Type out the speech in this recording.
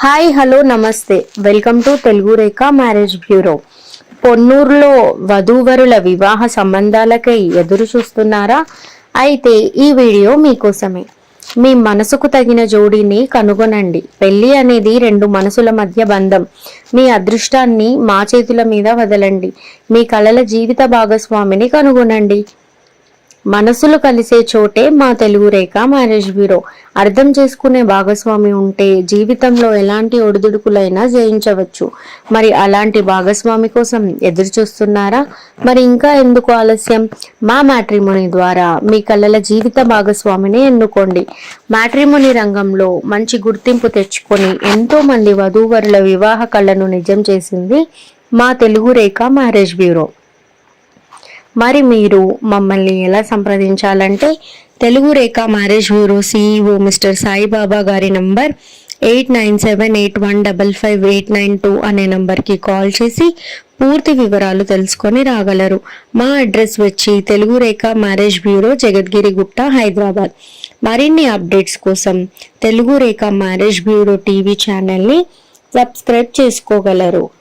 Hi hello నమస్తే, welcome to Telugu Rekha marriage bureau. పొన్నూరులో వధూవరుల వివాహ సంబంధాలకై ఎదురు చూస్తున్నారా? అయితే ఈ వీడియో మీకోసమే. మీ మనసుకు తగిన జోడీని కనుగొనండి. పెళ్లి అనేది రెండు మనసుల మధ్య బంధం. మీ అదృష్టాన్ని మా చేతుల మీద వదలండి. మీ కలల జీవిత భాగస్వామిని కనుగొనండి. మనసులు కలిసే చోటే మా తెలుగు రేఖ మ్యారేజ్ బ్యూరో. అర్థం చేసుకునే భాగస్వామి ఉంటే జీవితంలో ఎలాంటి ఒడిదుడుకులైనా జయించవచ్చు. మరి అలాంటి భాగస్వామి కోసం ఎదురు చూస్తున్నారా? మరి ఇంకా ఎందుకు ఆలస్యం? మా మ్యాట్రిమోనీ ద్వారా మీ కలల జీవిత భాగస్వామిని ఎన్నుకోండి. మ్యాట్రిమోనీ రంగంలో మంచి గుర్తింపు తెచ్చుకొని ఎంతో మంది వధూవరుల వివాహ కళను నిజం చేసింది మా తెలుగు రేఖ మ్యారేజ్ బ్యూరో. మరి మీరు మమ్మల్ని ఎలా సంప్రదించాలంటే Telugu Rekha marriage bureau CEO mister Saibaba గారి నంబర్ 8978155892 అనే నంబర్కి కాల్ చేసి పూర్తి వివరాలు తెలుసుకొని రాగలరు. మా అడ్రస్ వచ్చి తెలుగు రేఖ మ్యారేజ్ బ్యూరో, జగద్గిరి గుట్ట, హైదరాబాద్. మరిన్ని అప్డేట్స్ కోసం Telugu Rekha marriage bureau TV ఛానల్ని సబ్స్క్రైబ్ చేసుకోగలరు.